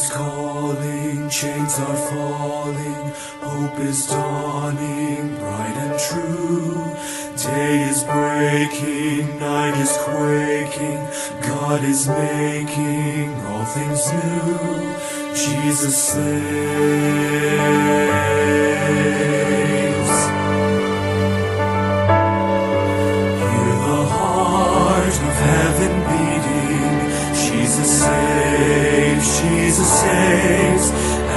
Kingdom's calling, chains are falling, hope is dawning, bright and true. Day is breaking, night is quaking, God is making all things new. Jesus saves. Hear the heart of heaven beating, Jesus saves, Jesus saves,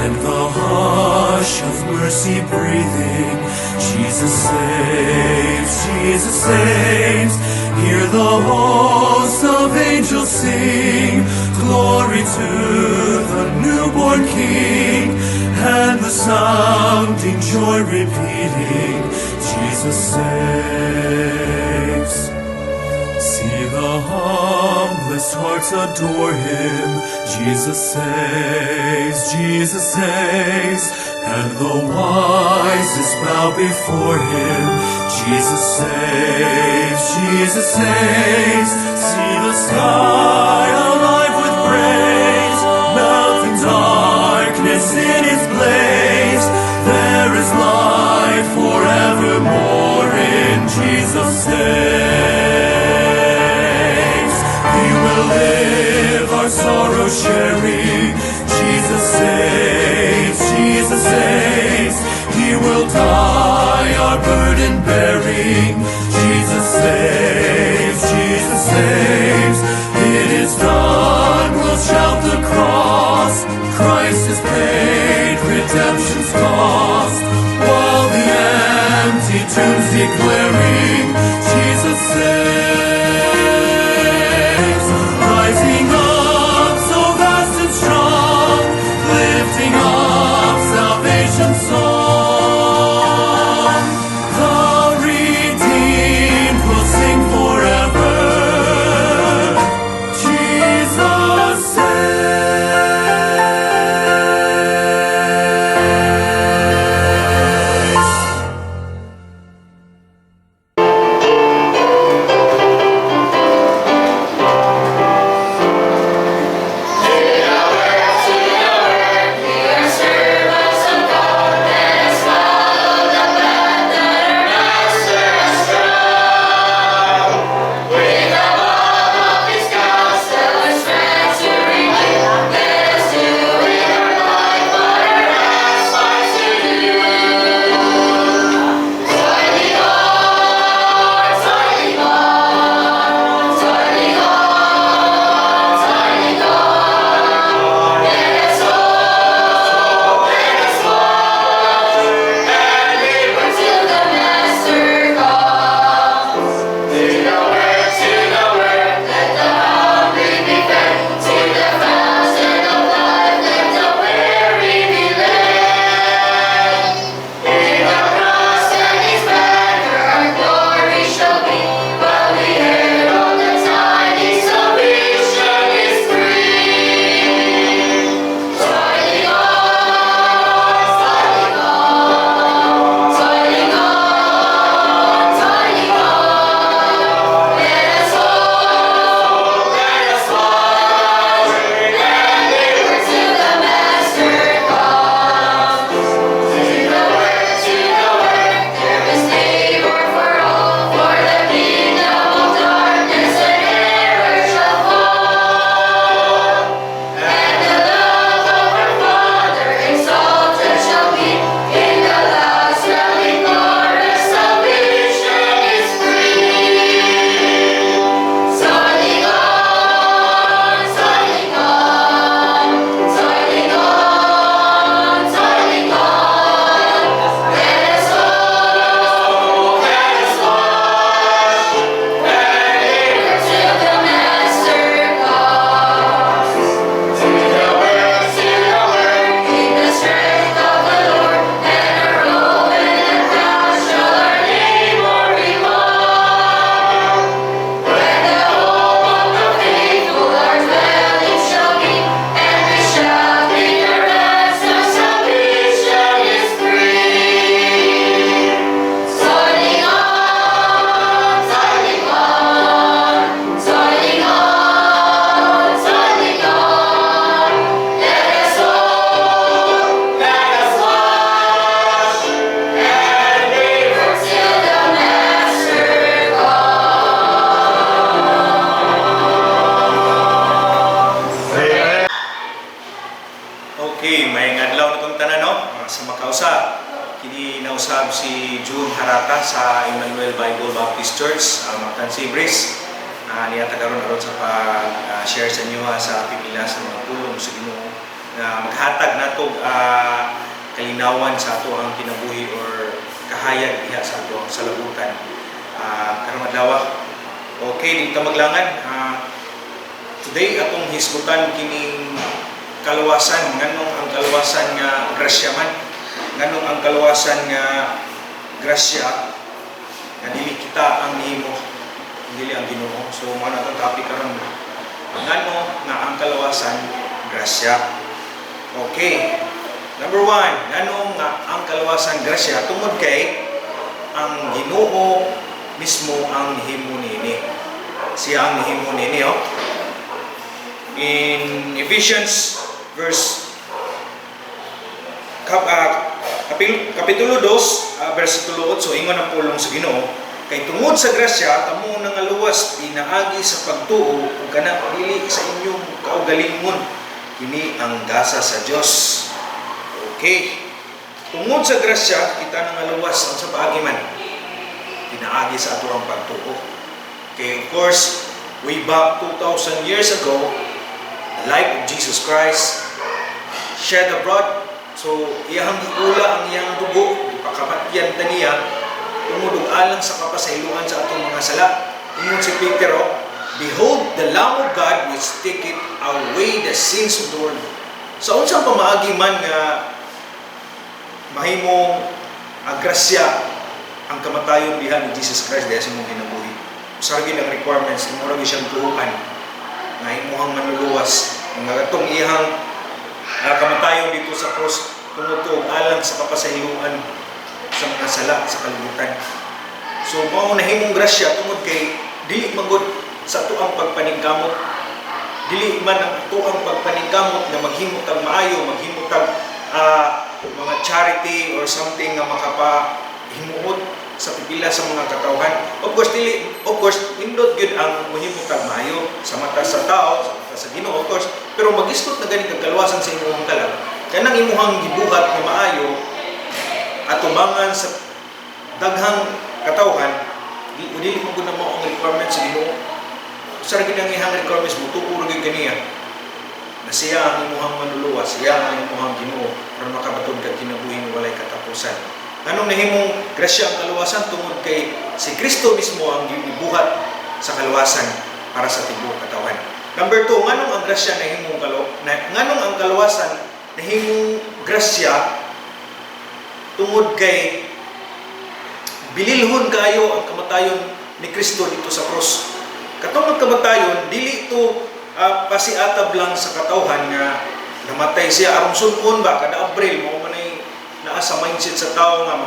and the hush of mercy breathing, Jesus saves, Jesus saves. Hear the host of angels sing, glory to the newborn King, and the sounding joy repeating, Jesus saves. See the humblest hearts adore Him, Jesus saves, Jesus saves, and the wisest bow before Him, Jesus saves, Jesus saves. See the sky alive with praise, melting darkness in His blaze. There is life forevermore in Jesus saves. We will live our sorrow sharing, Jesus saves, Jesus saves. He will die our burden bearing, Jesus saves, Jesus saves. It is done, we'll shout the cross, Christ has paid redemption's cost, while the empty tombs declaring, Jesus saves. Rising up so vast and strong, lifting up salvation's song. The redeemed will sing forever, Jesus saves. To your work, we are servants of God. Kini nausab si June Harata sa Emmanuel Bible Baptist Church, Mactan Sibris. Niya karon sa pag-share sa inyo sa pipila sa mga pulong sa Ginoo na maghatag natog kalinawan sa ato ang kinabuhi or kahayag diha sa ato ang salabutan karong adlaw. Okay, dito maglangan. Today atong hisgutan kining kaluwasan, nganong ang kaluwasan nga grasya man, nganong ang kaluwasan nga grasya nga dili kita ang nihimo, dili ang Ginoo. So mo na tong topic karon, ngano nga ang kaluwasan grasya. Okay, number 1, ngano nga ang kaluwasan grasya tungod kay ang Ginoo mismo ang nihimo nini. Siya ang nihimo nini, in Ephesians Kapitulo 2, versikulo 8, ingon ang pulong sa Ginoo, kay tungod sa grasya kamo nangaluwas pinaagi sa pagtuo ug kana dili sa inyong kaugalingon, kini ang gasa sa Dios. Okay, tungod sa grasya kita nangaluwas ang sa paagi man pinaagi sa ato ang pagtuo. Okay, of course, way back 2,000 years ago, the life of Jesus Christ shed abroad. So, iyang giula ang iyang dugo, ipakamatyan ta niya, tumudog alang sa kapasayloan sa atong mga sala. Ingon si Peter, behold the Lamb of God which taketh away the sins of the world. Sa unsang pamaagi man nga mahimong agrasya ang kamatayon diha ni Jesus Christ diha sa imong kinabuhi. Usargi ang requirements, mura gyud siyang tuhuan nga imuhang manluluwas nga atong iyang kamatayon dito sa cross tungod alang sa kapasayloan sa mga sala sa kalibutan. So mao nahimong grasya tungod kay dili magud sa ato ang pagpaningkamot, dili man ang ato ang pagpaningkamot na maghimo tag maayo, maghimo tag mga charity or something nga makapahimuot sa pipila sa mga katawhan. Of course indot gyud ang mahimo tag maayo sa mata sa tao, sa mata sa Ginoo, of course, pero magistot na gani kag kaluwasan sa imong kalag kanang imuhang gibuhat nga maayo atubangan sa daghang katawhan. Dili mo gud na mao ang requirement sa Ginoo. Sa gid ang ihang requirements mo tuo gyud kaniya na siya ang imuhang manluluwas, siya ang imuhang Ginoo para makabatud kag kinabuhi walay katapusan. Anong nahimong grasya ang kaluwasan tungod kay si Kristo mismo ang gibuhat sa kaluwasan para sa tibuok katawan. Number 2, nganong ang grasya nahimong nganong ang kaluwasan nahimong grasya tungod kay bililhon kayo ang kamatayon ni Kristo dito sa cross. Katong kamatayon dili ito pasiatab lang sa katawhan nga namatay siya aron sun-on ba kada Abril mo man ay naa sa mindset sa tao nga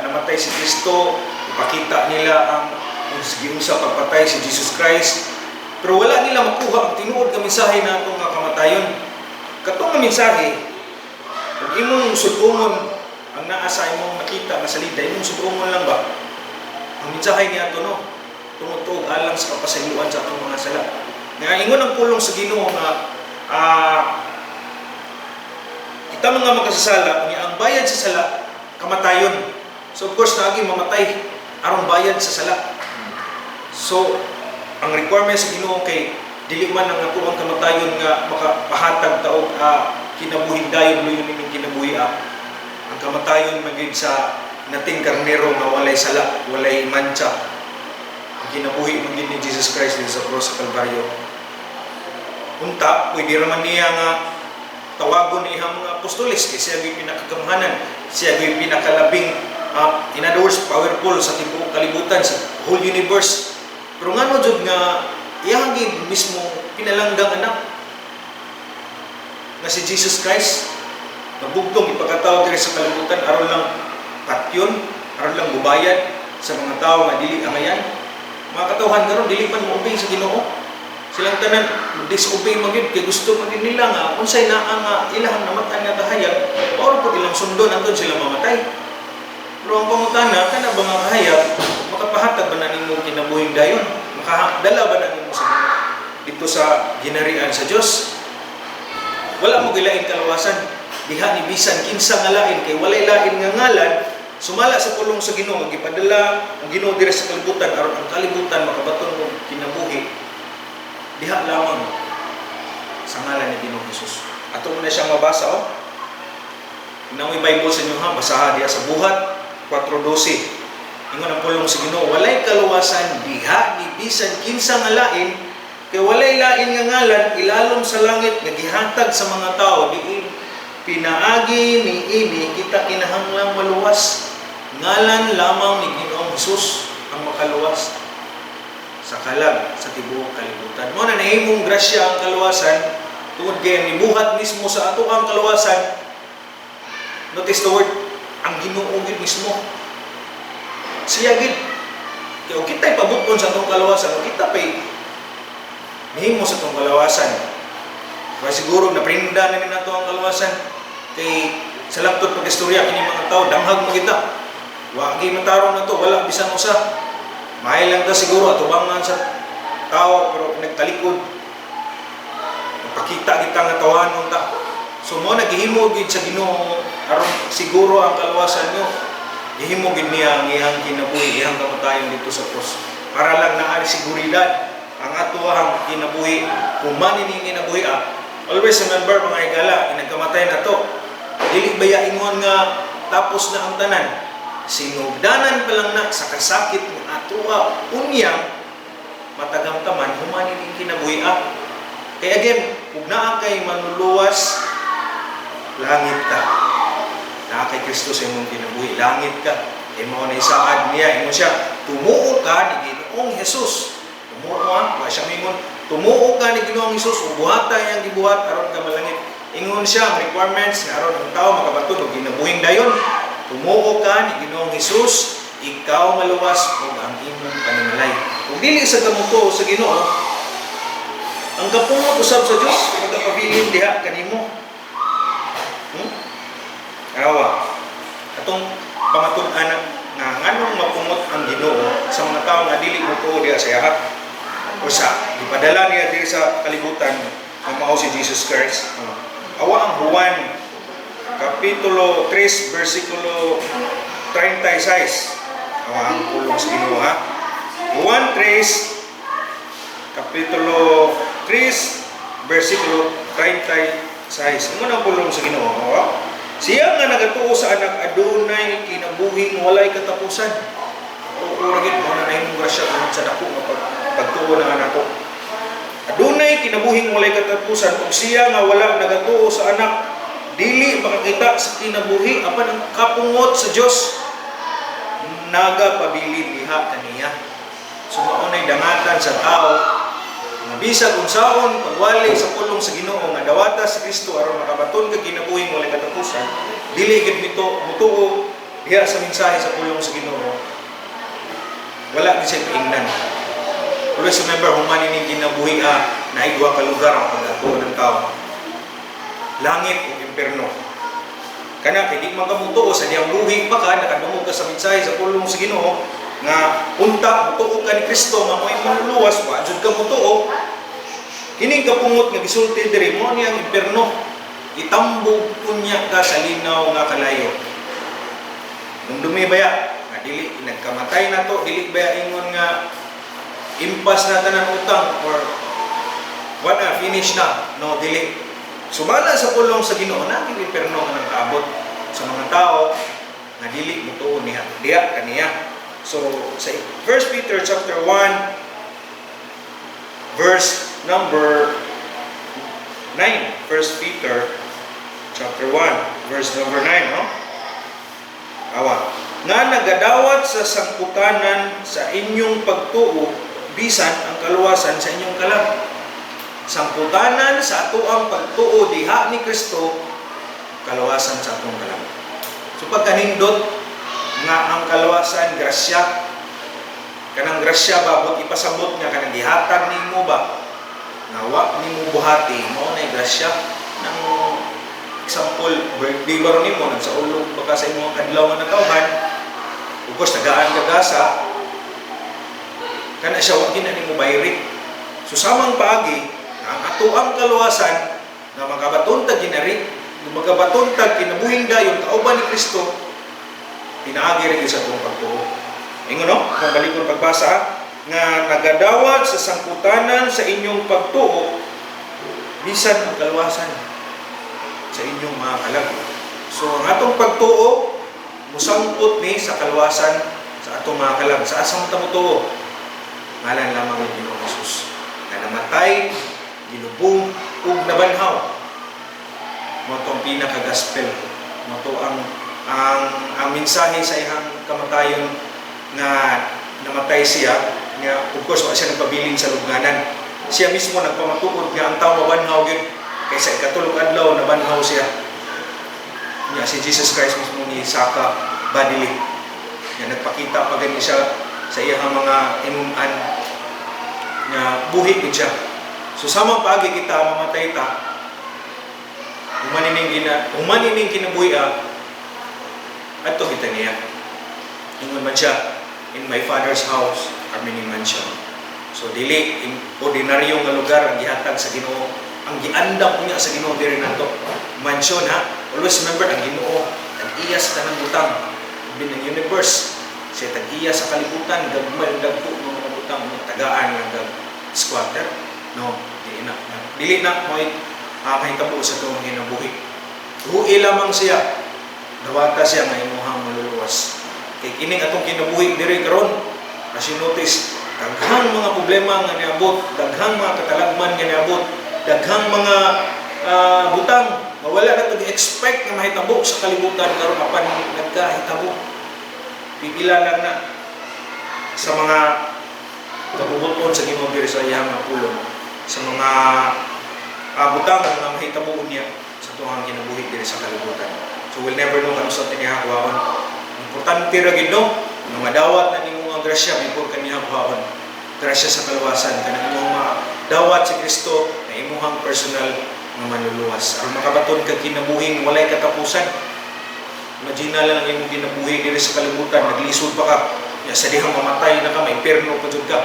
namatay si Kristo, ipakita nila ang giunsa pagpatay si Jesus Christ, pero wala nila makuha ang tinuod nga mensahe nato nga kamatayon. Katong nga mensahe kung imong sudumon ang naa sa imong nakita nga salida, imong sudumon lang ba ang mensahe niya to, no? Tungod alang sa kapasayloan sa atong mga sala. Nga ingon ang pulong sa Ginoo nga kita mga makasasala niya ang bayad sa sala kamatayon. So of course naagi mamatay aron bayad sa sala. So ang requirements sa Ginoo kay dili man ang ato ang kamatayon nga makapahatag taog kinabuhi dayon luyon ning kinabuhi ang kamatayon magid sa nating karnero nga walay sala, walay mancha. Ang kinabuhi magid ni Jesus Christ din sa cross sa Kalbaryo. Unta pwede raman niya nga tawagon ni ihang mga apostoles kay siya gyud pinakagamhanan, siya gyud pinakalabing in other words powerful sa tibuok kalibutan sa whole universe. Pero ngano jud nga iyang mismo pinalanggang anak na si Jesus Christ nabugtong ipagkatao diri sa kalibutan aron lang patyon, aron lang gubayad sa mga tao nga dili amayan. Mga katawhan karon dili man moobey sa Ginoo. Silang tanan disobey magid kay gusto magid nila nga unsay naa nga ilahang namatan nga kahayag or pud ilang sundon antud sila mamatay. Pero ang pangutana kana ba nga kahayag makapahatag ba na nimo kinabuhing dayon? Makadala ba na nimo sa dito sa ginarian sa Dios? Wala mo gilain kaluwasan diha ni bisan kinsa nga lain kay walay lain nga ngalan sumala sa pulong sa Ginoo, gipadala ang Ginoo diri sa kalibutan aron ang kalibutan makabaton og kinabuhi diha lamang sa ngalan ni Ginoong Hesus. Ato mo na siyang mabasa Inamoy Bible sa inyo ha, basaha diha sa Buhat 4:12. Ingon ang pulong sa Ginoo, walay kaluwasan diha ni bisan kinsa nga lain, kay walay lain nga ngalan ilalom sa langit nga gihatag sa mga tao diin pinaagi ni ini kita kinahanglang maluwas. Ngalan lamang ni Ginoong Hesus ang makaluwas sa kalag sa tibuok kalibutan. Mo na nahimong grasya ang kaluwasan tungod kay nibuhat mismo sa ato ang kaluwasan. Notice the word, ang Ginoo gid mismo. Siya gid. Kaya o kita'y pabuton sa atong kalawasan, o kita pa'y nihimo sa atong kalawasan. Kaya siguro naprinda namin nato ang kalawasan. Kay sa laptop pag-istorya, kini mga tao, damhag mo kita. Wagi matarong na to, wala bisan usa. Mahal lang ta siguro, atubangan sa tao, pero nagtalikod. Magpakita kita nga tawanon ta. So mo naghihimo gid sa Ginoo aron siguro ang kalawasan nyo. Ihimo gid niya ang iyang kinabuhi, iyang kamatayon dito sa cross. Para lang naari seguridad ang atuang kinabuhi. Kung man ini kinabuhi always remember mga higala, nagkamatay na to. Dili baya ingon nga tapos na ang tanan. Sinugdanan pa lang na sa kasakit ng atua unyang matagang taman human ini kinabuhi. Kaya again, kung naa kay manuluwas, langit ka. Na kay Kristo sa imong kinabuhi, langit ka. Kay mo na isaad niya, imo siya, tumuo ka ni Ginoong Hesus. Tumuo wa siya mingon, tumuo ka ni Ginoong Hesus, ubuhata yang gibuhat aron ka malangit. Ingon siya ang requirements nga aron ang tao makabaton og kinabuhing dayon. Tumuo ka ni Ginoong Hesus, ikaw maluwas ug ang imong panimalay. Kung dili sa kamuto sa Ginoo, ang kapungot usab sa Dios magapabilin diha kanimo. Awa, atong pamatud-anak nga nganong mapungot ang Ginoo sa mga tao nga dili mo tuo diha sa yahat. Usa, ipadala niya diri sa kalibutan ang mao si Jesus Christ. Awa ang Juan kapitulo 3 versikulo 36. Awa ang pulong sa Ginoo ha. Juan 3 kapitulo 3 versikulo 36. Ano ang pulong sa Ginoo? Siya nga nagatuo sa anak adunay kinabuhing walay katapusan. Ura gid mo na nahimong grasya tungod sa dako nga pagtuo ng anak ko. Adunay kinabuhing walay katapusan ug siya nga wala nagatuo sa anak dili makakita sa kinabuhi apan ang kapungot sa Dios nagapabilin diha kaniya. So maunay dangatan sa tao nga bisag unsaon pagwali sa pulong sa Ginoo nga dawata sa Kristo aron makabaton ka kinabuhing walay katapusan, dili gid nito mutuo diha sa mensahe sa pulong sa Ginoo. Wala gid siya paingnan. Always remember human ini kinabuhi na igwa ka lugar ang pagatuo ng tao. Langit o impierno. Kana kay di man ka mutuo sa diyang buhi pa ka nakadungog ka sa mensahe sa pulong sa Ginoo nga unta mutuo ka ni Kristo nga mo'y manluluwas wa jud ka mutuo kining kapungot nga gisulti diri mo niyang impierno itambog unya ka sa linaw nga kalayo nung dumibaya nga dili nagkamatay na to dili baya ingon nga impas na tanan utang or what finish na no dili sumala sa pulong sa Ginoo na impierno nga nagkaabot sa mga tao nga dili mutuo niya diha kaniya. So, sa 1 Peter chapter 1 verse number 9. 1 Peter chapter 1 verse number 9, no? Awa. Nga nagadawat sa sangputanan sa inyong pagtuo bisan ang kaluwasan sa inyong kalag. Sangputanan sa ato ang pagtuo diha ni Kristo kaluwasan sa atong kalag. So pagkanindot nga ang kaluwasan grasya kanang grasya babot ipasabot nga kanang gihatag nimo ba nawa nimo buhati mao nay grasya nang example birthday ba nimo nagsaulog baka sa imong kadlaw nga nagkauhan ugos tagaan ka gasa kana siya wa gina nimo bayri so samang paagi ang ato ang kaluwasan nga magabaton ta ginari magabaton ta kinabuhing dayon kauban ni Kristo pinaagi rin sa itong pagtuo. Ingon no, kung balikon pagbasa, nga nagadawat sa sangputanan sa inyong pagtuo, bisan ang kaluwasan sa inyong mga kalag. So, ang atong pagtuo, musangpot ni sa kaluwasan sa atong mga kalag. Sa asang tamutuo, ngalan lamang ng Ginoong Jesus na namatay, ginubong, ug nabanhaw. Mo itong pinaka-gospel. Mo ito ang mensahe sa ihang kamatayon nga namatay siya, nga of course, wala siya nagpabiling sa lubnganan. Siya mismo nagpamatuod nga ang tao mabanhaw yun. Kaysa ikatulog adlaw, nabanhaw siya. Nga si Jesus Christ mismo ni Saka Badili. Nga nagpakita pa ganyan siya sa iyang mga inuman nga buhi din siya. So samang pagi kita mamatay ta, humanining kinabuhi adto kita niya. Ingon man siya, in my Father's house are many mansions. So dili in ordinaryo nga lugar ang gihatag sa Ginoo, ang giandam niya sa Ginoo diri nato. Mansion ha. Always remember ang Ginoo tag-iya sa tanang butang ng universe. Siya tag-iya sa kalibutan, gagmay dagko ng mga butang, tagaan ng squatter. No, dili na mo mahitabo sa itong hinabuhi. Buhi lamang siya. Dawata siya nga imuhang maluluwas. Kay kining atong kinabuhi diri karon, as you notice, daghang mga problema nga niabot, daghang mga katalagman nga niabot, daghang mga butang nga wala na to expect nga mahitabo sa kalibutan karon apan nagkahitabo. Pipila lang na sa mga kabubuton sa Ginoo diri sa iyang pulong, sa mga butang nga mahitabuon niya sa tuwang kinabuhi diri sa kalibutan. So we'll never know kung sa tiniha kuhaon. Importante ra gid no, nga madawat na nimo nga grasya before kaniya kuhaon. Grasya sa kaluwasan kanang imong madawat si Kristo na imuhang personal nga manluluwas. Aron makabaton kag kinabuhing walay katapusan. Imagine lang ang imong kinabuhi diri sa kalibutan, naglisod pa ka. Ya sa dihang mamatay na ka, may perno pa jud ka.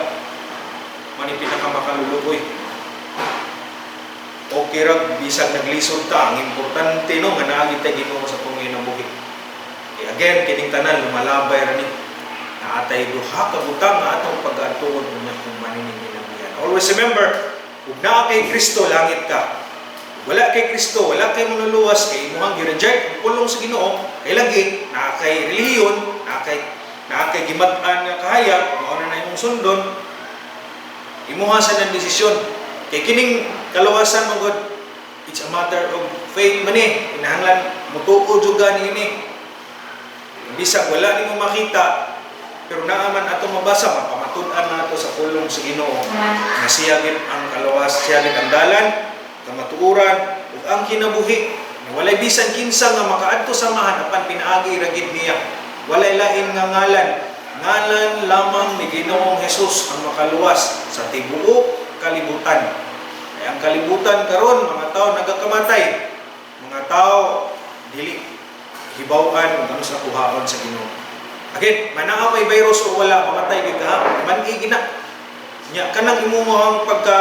Mani pinaka makaluluoy. Okay ra bisag naglisod ta, ang importante no nga naagi ta Ginoo sa tong kinabuhi. Again, kining tanan lumalabay ra ni. Naatay duha ka butang nga atong pag-atuon unya kung manining kinabuhi. Always remember, ug naa kay Kristo langit ka. Wala kay Kristo, wala kay manluluwas kay imuhang gi-reject ang pulong sa Ginoo, kay lagi naa kay relihiyon, naa kay gimad-an nga kahayag, mao na imong sundon. Imuha sa nang desisyon. Kay kining kaluwasan mo God, it's a matter of faith man eh. Kinahanglan mutuo jud gani ini. Bisag wala nimo makita, pero naaman ato mabasa, mapamatud-an nato sa pulong sa Ginoo nga siya gid ang kaluwas, siya gid ang dalan, kamatuoran ug ang kinabuhi. Walay bisan kinsa nga makaadto sa mahan apan pinaagi ra gid niya. Walay lain nga ngalan lamang ni Ginoong Hesus ang makaluwas sa tibuok kalibutan. Ay ang kalibutan karon mga tao nagakamatay, mga tao dili hibaw-an ug sa kuhaon sa Ginoo. Again, manaa may virus o wala, mamatay gid ka, man-igi na. Nya kanang imong pagka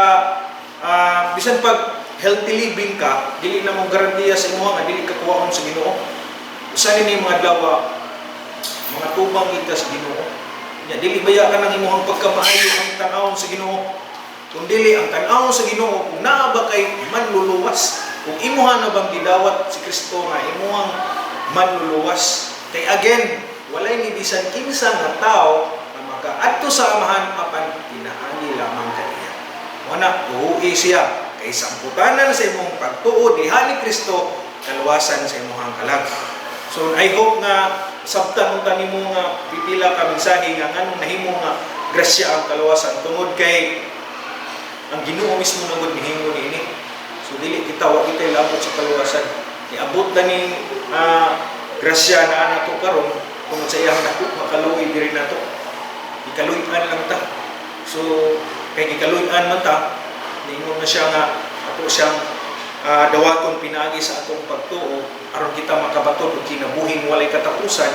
bisan pag healthy living ka, dili na mo garantiya sa imo nga dili ka kuhaon sa Ginoo. Usa ni mga adlaw mga tubang kita sa Ginoo. Nya dili baya ka nang imong pagkamaayo ang tan-awon sa Ginoo. Kung dili ang tan-awon sa Ginoo, kung naa ba kay manluluwas, kung imuha na bang gidawat si Kristo nga imuhang manluluwas. Kay again, walay ni bisan kinsa nga tao na makaadto sa amahan apan pinaagi lamang kaniya. Wala uui siya kay samputanan sa imong pagtuo diha ni Kristo, kaluwasan sa imong kalag. So I hope nga sabtan unta nimo nga pipila ka mensahe nga nganong nahimo nga grasya ang kaluwasan tungod kay ang Ginoo mismo nagud nihimo niini. So dili kita wa kita labot sa kaluwasan. Niabot na ni grasya na nato karon tungod sa iyang dako makaluoy diri nato. Ikaluy-an lang ta. So kay ikaluy-an man ta, ningon na siya nga ato siyang dawaton pinaagi sa atong pagtuo aron kita makabaton og kinabuhing walay katapusan.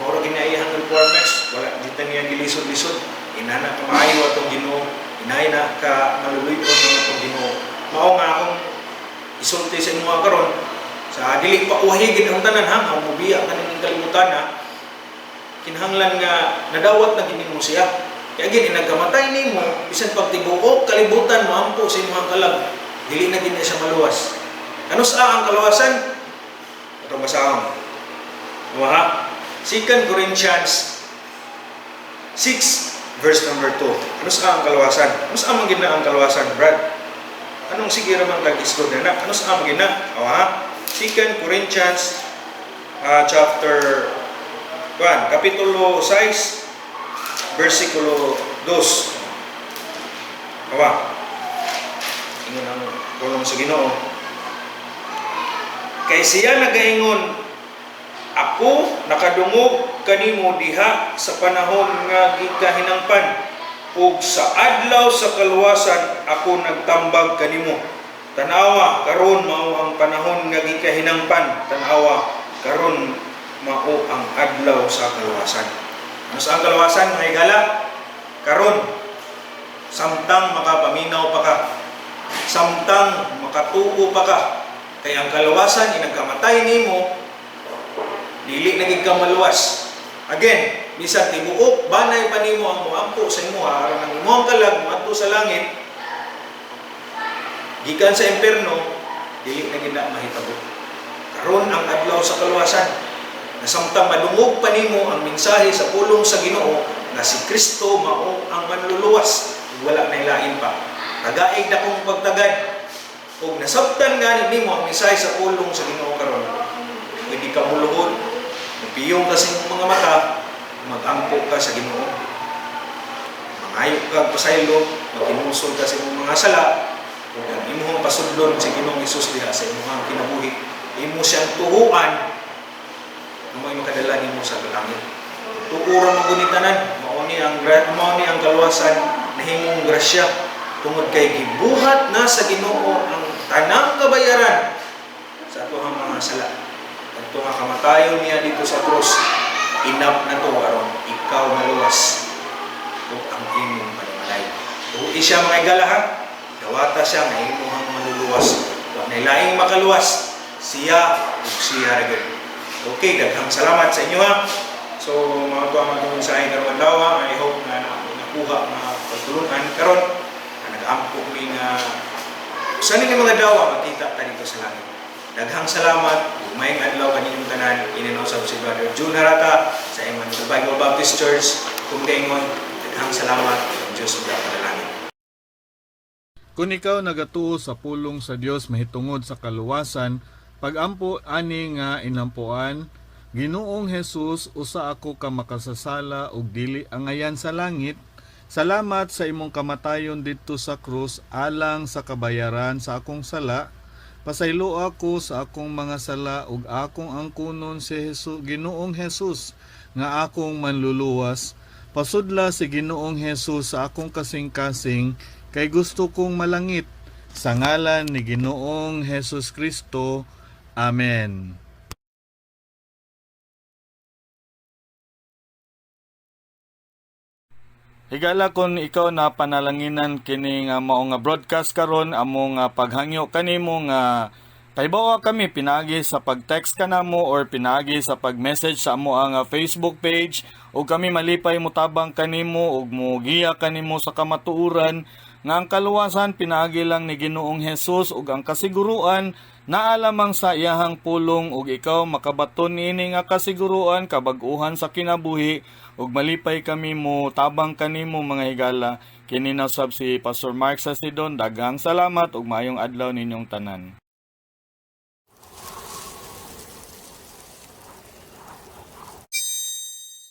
Mao ra ginaiyang requirements, wala dito niya gilisod-lisod. Inana ka maayo atong Ginoo, inay na ka maluluyon ng atong Ginoo. Mao nga akong isulti sa inyo karon sa dili pa uhigid ang tanan ha, mubiya ka ning kalibutan ha. kinahanglan nga nadawat na gini mo siya. Kaya gini nagkamatay nimo bisan pagtibuok kalibutan maampo sa imong kalag. Dili na gini siya maluwas. Ano sa ang kalawasan? Ito basahon. Duha. 2 Corinthians 6 verse number 2. Ano sa ang kalawasan? Ano sa ang gina ang kalawasan, Brad? Anong sige ramang tag-isgod na? Ano sa ang gina? 2 Corinthians chapter 1, kapitulo 6, versikulo 2. Ingon ang pulong sa Ginoo. Kay siya nagaingon, ako nakadungog kanimo diha sa panahon nga gikahinangpan, ug sa adlaw sa kaluwasan ako nagtambag kanimo. Tanawa karon mao ang panahon nga gikahinangpan, tanawa karon mao ang adlaw sa kaluwasan. Ano sa kaluwasan, mga higala? Karon, samtang makapaminaw pa ka, samtang makatuo pa ka, kaya ang kaluwasan inagkamatay nimo, dili naging ka maluwas. Again, bisan tibuok, banay pa nimo ang muampo sa imo, aron ang imong kalag moadto sa langit, gikan sa impierno, dili na gid mahitabo. Karon ang adlaw sa kaluwasan. Nasamtang madungog pa nimo ang mensahe sa pulong sa Ginoo na si Kristo mao ang manluluwas, wala na ilain pa. Tagaig na kong pagtagad. Ug nasabtan nga nimo ang mensahe sa pulong sa Ginoo karon. Pwede ka muluhod, magpiyong ka sa imong mga mata, mag-ampo ka sa Ginoo. Mangayo ka pasaylo, magkinusol ka sa imong mga sala, ug ang imong pasudlon sa Ginoong Hesus diha sa imong kinabuhi. Imo siyang tuhuan mo makadala nimo sa langit. Tukuran mo gunitanan, mao ni ang kaluwasan na himong grasya tungod kay gibuhat na sa Ginoo ang tanang kabayaran sa atuhang mga sala. Adto nga kamatayon niya dito sa krus, enough na to aron ikaw maluwas ug ang imong panimalay. Tuhi siya mga higala ha, dawata siya nga imong maluluwas. Wa na laing makaluwas, siya ug siya ra. Okay, daghang salamat sa inyo ha. So, mga tuwa mga sa aking karoon dawa, I hope na nakuha na pagtulungan karon nag-ampo mi nga sa nila mga dawa makita ta dito sa langit. Daghang salamat, umayong adlaw kaninyong tanan, ininausap si Brother June Harata sa Emmanuel Bible Baptist Church. Kung daingon, daghang salamat, ang Diyos sa panalangin. Kung ikaw nagatuo sa pulong sa Dios mahitungod sa kaluwasan, pag-ampo ani nga inampuan, Ginoong Hesus, usa ako ka makasasala ug dili angayan sa langit. Salamat sa imong kamatayon didto sa krus alang sa kabayaran sa akong sala. Pasaylo ako sa akong mga sala ug akong angkunon si Ginoong Hesus nga akong manluluwas. Pasudla si Ginoong Hesus sa akong kasing-kasing kay gusto kong malangit. Sa ngalan ni Ginoong Hesus Kristo. Amen. Higala kon ikaw na panalanginan kini nga mao nga broadcast karon amo nga paghangyo kanimo nga paibawa kami pinagi sa pag-text kanamo or pinagi sa pag-message sa amo ang Facebook page ug kami malipay mo tabang kanimo ug mogiya kanimo sa kamatuoran nga ang kaluwasan pinagi lang ni Ginoong Hesus ug ang kasiguruan naa lamang sa iyahang pulong ug ikaw makabaton niini nga kasiguruan kabag-uhan sa kinabuhi ug malipay kami mo tabang kanimo mga higala. Kini na sab si Pastor Mark Sasidon, daghang salamat ug maayong adlaw ninyong tanan.